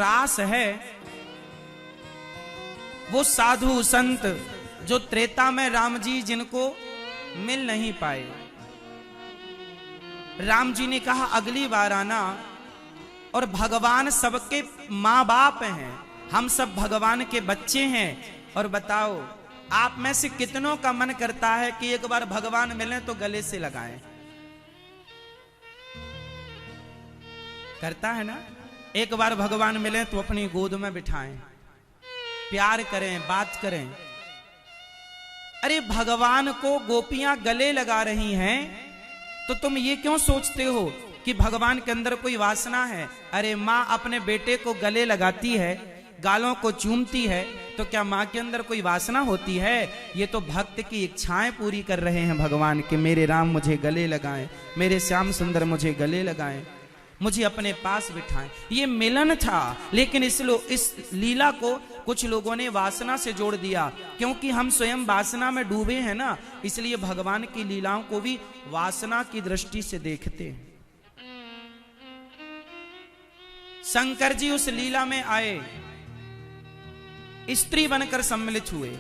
रास है वो साधु संत जो त्रेता में राम जी जिनको मिल नहीं पाए। राम जी ने कहा अगली बार आना, और भगवान सबके माँ बाप हैं, हम सब भगवान के बच्चे हैं। और बताओ आप में से कितनों का मन करता है कि एक बार भगवान मिले तो गले से लगाएं? करता है ना? एक बार भगवान मिले तो अपनी गोद में बिठाएं, प्यार करें, बात करें। अरे भगवान को गोपियां गले लगा रही हैं तो तुम ये क्यों सोचते हो कि भगवान के अंदर कोई वासना है? अरे माँ अपने बेटे को गले लगाती है, गालों को चूमती है, तो क्या माँ के अंदर कोई वासना होती है? ये तो भक्त की इच्छाएं पूरी कर रहे हैं भगवान के, मेरे राम मुझे गले लगाएं, मेरे श्याम सुंदर मुझे गले लगाएं, मुझे अपने पास बिठाएं। ये मिलन था, लेकिन इस लीला को कुछ लोगों ने वासना से जोड़ दिया। क्योंकि हम स्वयं वासना में डूबे हैं ना, इसलिए भगवान की लीलाओं को भी वासना की दृष्टि से देखते हैं। शंकर जी उस लीला में आए, स्त्री बनकर सम्मिलित हुए।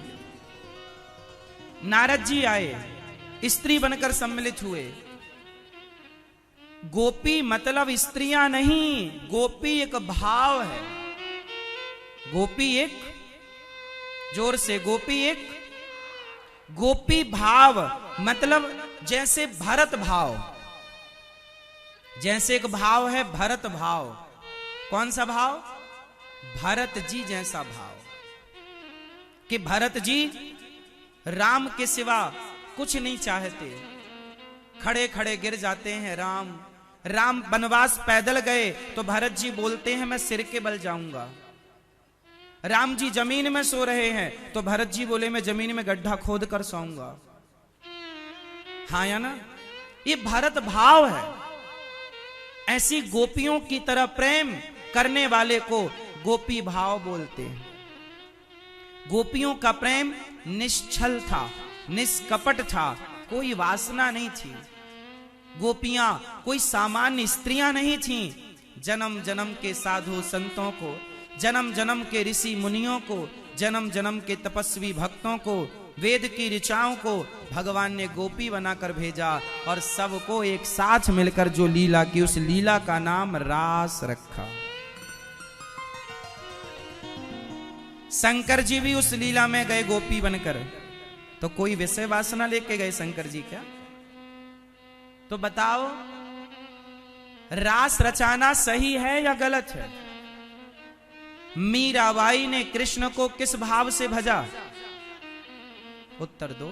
नारद जी आए, स्त्री बनकर सम्मिलित हुए। गोपी मतलब स्त्रियां नहीं, गोपी एक भाव है। गोपी एक, जोर से, गोपी एक, गोपी भाव मतलब जैसे भरत भाव, जैसे एक भाव है भरत भाव। कौन सा भाव? भरत जी जैसा भाव, कि भरत जी राम के सिवा कुछ नहीं चाहते, खड़े खड़े गिर जाते हैं। राम वनवास पैदल गए तो भरत जी बोलते हैं मैं सिर के बल जाऊंगा। राम जी जमीन में सो रहे हैं तो भरत जी बोले मैं जमीन में गड्ढा खोद कर सोऊंगा। हाँ या ना? ये भरत भाव है। ऐसी गोपियों की तरह प्रेम करने वाले को गोपी भाव बोलते हैं। गोपियों का प्रेम निश्चल था, निष्कपट था, कोई वासना नहीं थी। गोपियां कोई सामान्य स्त्रियां नहीं थीं। जन्म जन्म के साधु संतों को, जन्म जन्म के ऋषि मुनियों को, जन्म जन्म के तपस्वी भक्तों को, वेद की ऋचाओं को भगवान ने गोपी बनाकर भेजा और सबको एक साथ मिलकर जो लीला की, उस लीला का नाम रास रखा। शंकर जी भी उस लीला में गए गोपी बनकर, तो कोई विषय वासना लेके गए शंकर जी क्या? तो बताओ रास रचाना सही है या गलत है? मीराबाई ने कृष्ण को किस भाव से भजा? उत्तर दो।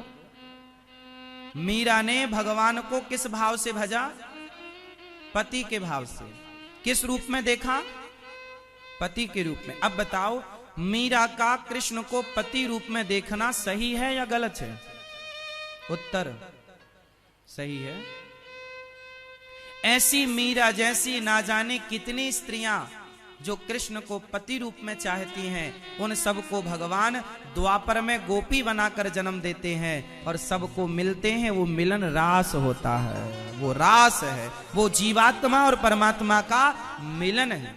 मीरा ने भगवान को किस भाव से भजा? पति के भाव से। किस रूप में देखा? पति के रूप में। अब बताओ मीरा का कृष्ण को पति रूप में देखना सही है या गलत है? उत्तर सही है। ऐसी मीरा जैसी ना जाने कितनी स्त्रियां जो कृष्ण को पति रूप में चाहती हैं, उन सबको भगवान द्वापर में गोपी बनाकर जन्म देते हैं और सबको मिलते हैं। वो मिलन रास होता है, वो रास है, वो जीवात्मा और परमात्मा का मिलन है।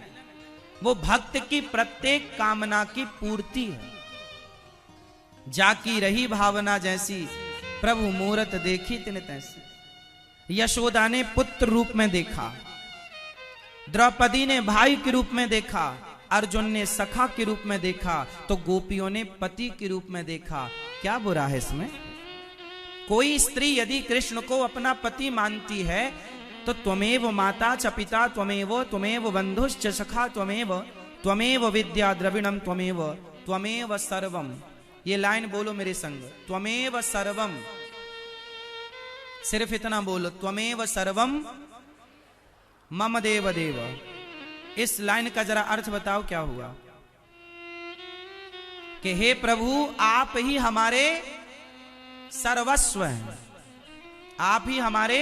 वो भक्त की प्रत्येक कामना की पूर्ति है। जाकी रही भावना जैसी, प्रभु मूरत देखी तिन तैसी। यशोदा ने पुत्र रूप में देखा, द्रौपदी ने भाई के रूप में देखा, अर्जुन ने सखा के रूप में देखा, तो गोपियों ने पति के रूप में देखा। क्या बुरा है इसमें? कोई स्त्री यदि कृष्ण को अपना पति मानती है तो त्वमेव माता च पिता त्वमेव बंधुश्च सखा त्वमेव विद्या द्रविणम त्वमेव सर्वम। ये लाइन बोलो मेरे संग, त्वमेव सर्वम। सिर्फ इतना बोलो, त्वमेव सर्वम मम देव देव। इस लाइन का जरा अर्थ बताओ क्या हुआ? कि हे प्रभु आप ही हमारे सर्वस्व हैं, आप ही हमारे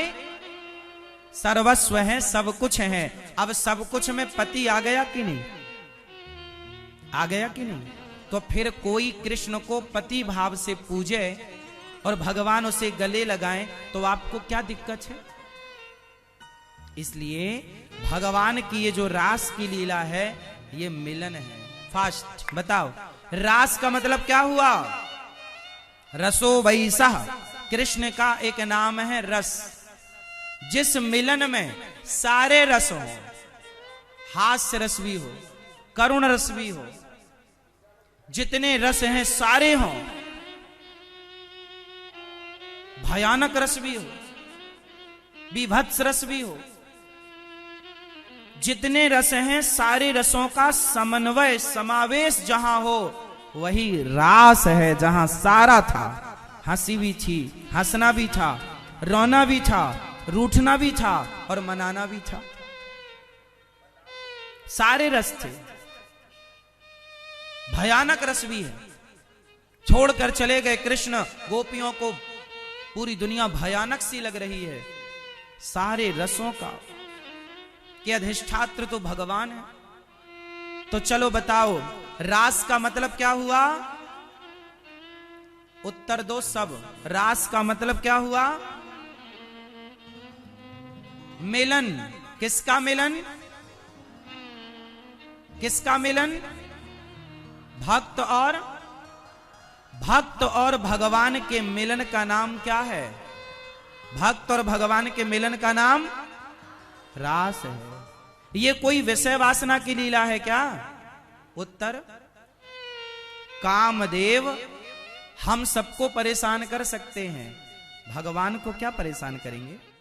सर्वस्व हैं, सब कुछ हैं। अब सब कुछ में पति आ गया कि नहीं? आ गया कि नहीं? तो फिर कोई कृष्ण को पति भाव से पूजे और भगवान उसे गले लगाएं तो आपको क्या दिक्कत है? इसलिए भगवान की ये जो रास की लीला है, ये मिलन है। फास्ट बताओ, रास का मतलब क्या हुआ? रसो वैसा, कृष्ण का एक नाम है रस। जिस मिलन में सारे रस हो, हास्य रस भी हो, करुण रस भी हो, जितने रस हैं सारे हों, भयानक रस भी हो, विभत्स रस भी हो, जितने रस हैं सारे रसों का समन्वय समावेश जहां हो, वही रास है। जहां सारा था, हंसी भी थी, हंसना भी था, रोना भी था, रूठना भी था और मनाना भी था, सारे रस थे। भयानक रस भी है। छोड़कर चले गए कृष्ण, गोपियों को पूरी दुनिया भयानक सी लग रही है। सारे रसों का कि अधिष्ठात्र तो भगवान है। तो चलो बताओ, रास का मतलब क्या हुआ? उत्तर दो सब। रास का मतलब क्या हुआ? मिलन। किसका मिलन? किसका मिलन? भक्त और भगवान के मिलन का नाम क्या है? भक्त और भगवान के मिलन का नाम रास है। ये कोई विषय वासना की लीला है क्या? उत्तर, कामदेव हम सबको परेशान कर सकते हैं, भगवान को क्या परेशान करेंगे?